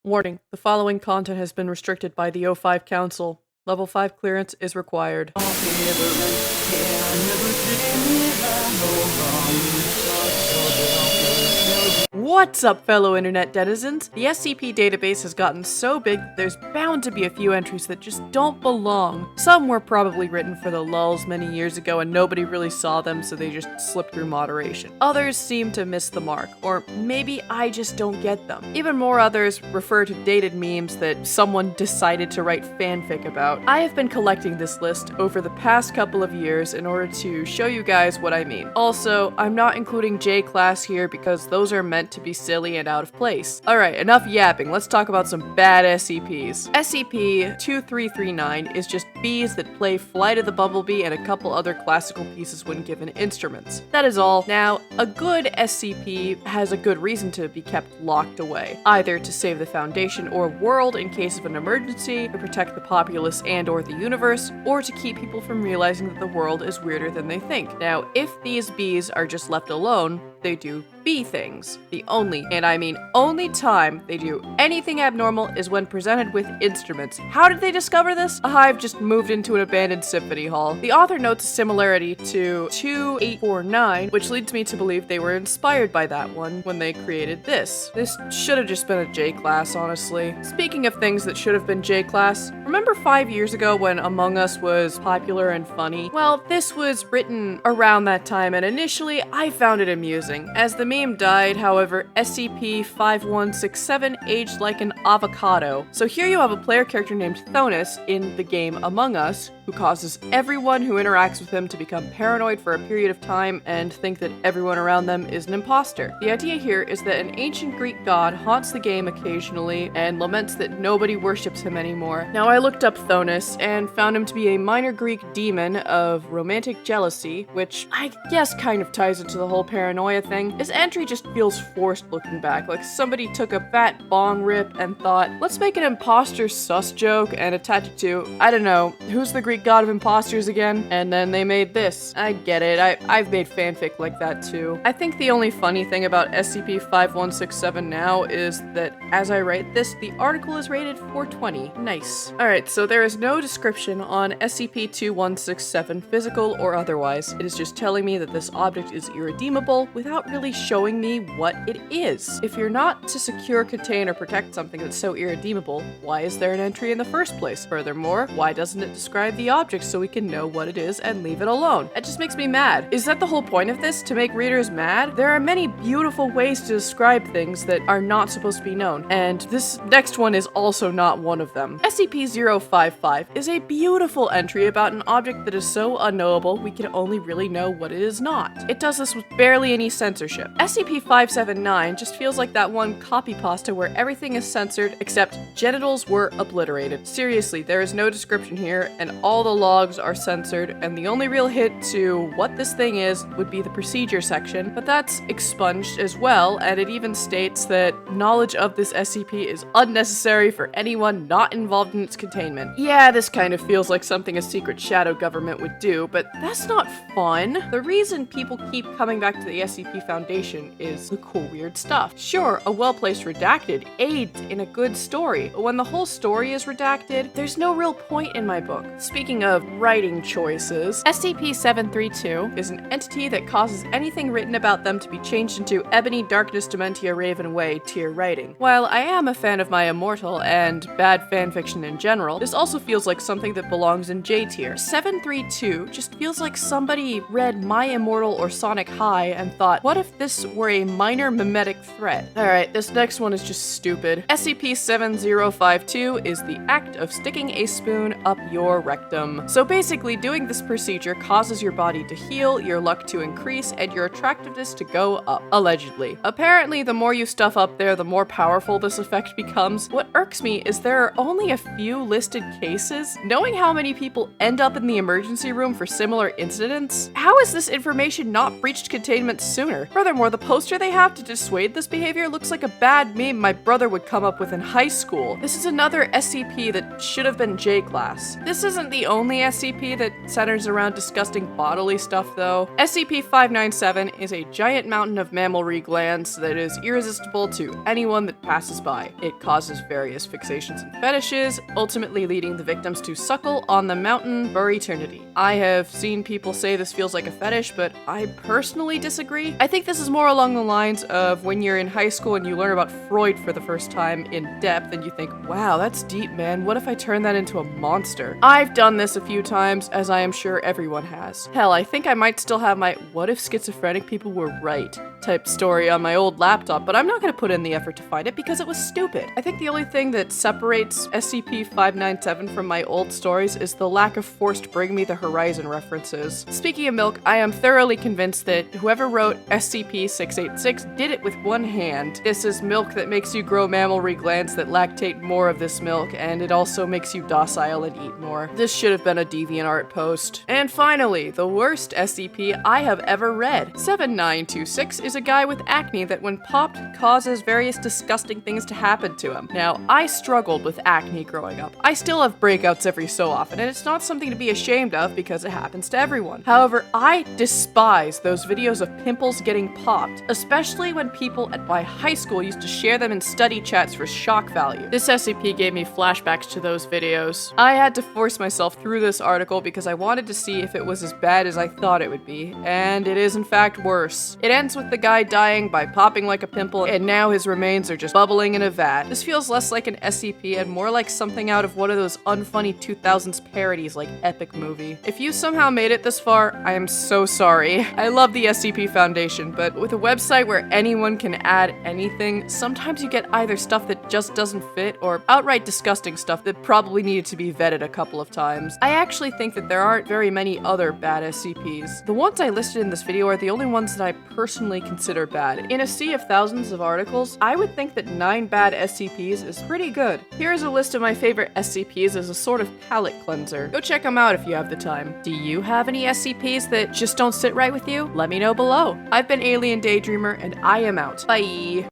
Warning, the following content has been restricted by the O5 Council. Level 5 clearance is required. What's up, fellow internet denizens? The SCP database has gotten so big that there's bound to be a few entries that just don't belong. Some were probably written for the lulz many years ago and nobody really saw them, so they just slipped through moderation. Others seem to miss the mark, or maybe I just don't get them. Even more others refer to dated memes that someone decided to write fanfic about. I have been collecting this list over the past couple of years in order to show you guys what I mean. Also, I'm not including J-class here because those are meant to be silly and out of place. Alright, enough yapping, let's talk about some bad SCPs. SCP-2339 is just bees that play Flight of the Bumblebee and a couple other classical pieces when given instruments. That is all. Now, a good SCP has a good reason to be kept locked away, either to save the Foundation or world in case of an emergency, to protect the populace and or the universe, or to keep people from realizing that the world is weirder than they think. Now, if these bees are just left alone, they do bee things. The only, and I mean only time they do anything abnormal is when presented with instruments. How did they discover this? A hive just moved into an abandoned symphony hall. The author notes a similarity to 2849, which leads me to believe they were inspired by that one when they created this. This should have just been a J-class, honestly. Speaking of things that should have been J-class, remember 5 years ago when Among Us was popular and funny? Well, this was written around that time, and initially I found it amusing. As the meme died, however, SCP-5167 aged like an avocado. So here you have a player character named Thonus in the game Among Us, who causes everyone who interacts with him to become paranoid for a period of time and think that everyone around them is an imposter. The idea here is that an ancient Greek god haunts the game occasionally and laments that nobody worships him anymore. Now, I looked up Thonus and found him to be a minor Greek demon of romantic jealousy, which I guess kind of ties into the whole paranoia thing. This entry just feels forced looking back, like somebody took a fat bong rip and thought, let's make an imposter sus joke and attach it to, I don't know, who's the Greek god of imposters again? And then they made this. I get it, I've made fanfic like that too. I think the only funny thing about SCP-5167 now is that as I write this, the article is rated 420. Nice. Alright, so there is no description on SCP-2167, physical or otherwise. It is just telling me that this object is irredeemable without really showing me what it is. If you're not to secure, contain, or protect something that's so irredeemable, why is there an entry in the first place? Furthermore, why doesn't it describe the object so we can know what it is and leave it alone? It just makes me mad. Is that the whole point of this? To make readers mad? There are many beautiful ways to describe things that are not supposed to be known, and this next one is also not one of them. SCP-055 is a beautiful entry about an object that is so unknowable we can only really know what it is not. It does this with barely any censorship. SCP-579 just feels like that one copy pasta where everything is censored except genitals were obliterated. Seriously, there is no description here, and all the logs are censored, and the only real hint to what this thing is would be the procedure section, but that's expunged as well, and it even states that knowledge of this SCP is unnecessary for anyone not involved in its containment. Yeah, this kind of feels like something a secret shadow government would do, but that's not fun. The reason people keep coming back to the SCP Foundation is the cool weird stuff. Sure, a well-placed redacted aids in a good story, but when the whole story is redacted, there's no real point in my book. Speaking of writing choices, SCP-732 is an entity that causes anything written about them to be changed into Ebony Darkness Dementia Raven Way tier writing. While I am a fan of my Immortal and bad fanfiction in general, this also feels like something that belongs in J tier. 732 just feels like somebody read My Immortal or Sonic High and thought, what if this were a minor mimetic threat? Alright, this next one is just stupid. SCP-7052 is the act of sticking a spoon up your rectum. So basically, doing this procedure causes your body to heal, your luck to increase, and your attractiveness to go up, allegedly. Apparently, the more you stuff up there, the more powerful this effect becomes. What irks me is there are only a few listed cases. Knowing how many people end up in the emergency room for similar incidents, how is this information not breached containment sooner? Furthermore, the poster they have to dissuade this behavior looks like a bad meme my brother would come up with in high school. This is another SCP that should have been J-class. This isn't the the only SCP that centers around disgusting bodily stuff, though. SCP-597 is a giant mountain of mammary glands that is irresistible to anyone that passes by. It causes various fixations and fetishes, ultimately leading the victims to suckle on the mountain for eternity. I have seen people say this feels like a fetish, but I personally disagree. I think this is more along the lines of when you're in high school and you learn about Freud for the first time in depth and you think, wow, that's deep, man. What if I turn that into a monster? I've done this a few times, as I am sure everyone has. Hell, I think I might still have my what if schizophrenic people were right type story on my old laptop, but I'm not going to put in the effort to find it because it was stupid. I think the only thing that separates SCP-597 from my old stories is the lack of forced Bring Me the Horizon references. Speaking of milk, I am thoroughly convinced that whoever wrote SCP-686 did it with one hand. This is milk that makes you grow mammary glands that lactate more of this milk, and it also makes you docile and eat more. This should have been a DeviantArt post. And finally, the worst SCP I have ever read. 7926 is a guy with acne that when popped causes various disgusting things to happen to him. Now, I struggled with acne growing up. I still have breakouts every so often, and it's not something to be ashamed of because it happens to everyone. However, I despise those videos of pimples getting popped, especially when people at my high school used to share them in study chats for shock value. This SCP gave me flashbacks to those videos. I had to force myself through this article because I wanted to see if it was as bad as I thought it would be, and it is in fact worse. It ends with the guy dying by popping like a pimple, and now his remains are just bubbling in a vat. This feels less like an SCP and more like something out of one of those unfunny 2000s parodies like Epic Movie. If you somehow made it this far, I am so sorry. I love the SCP Foundation, but with a website where anyone can add anything, sometimes you get either stuff that just doesn't fit or outright disgusting stuff that probably needed to be vetted a couple of times. I actually think that there aren't very many other bad SCPs. The ones I listed in this video are the only ones that I personally consider bad. In a sea of thousands of articles, I would think that 9 bad SCPs is pretty good. Here is a list of my favorite SCPs as a sort of palate cleanser. Go check them out if you have the time. Do you have any SCPs that just don't sit right with you? Let me know below. I've been Alien Daydreamer, and I am out. Bye!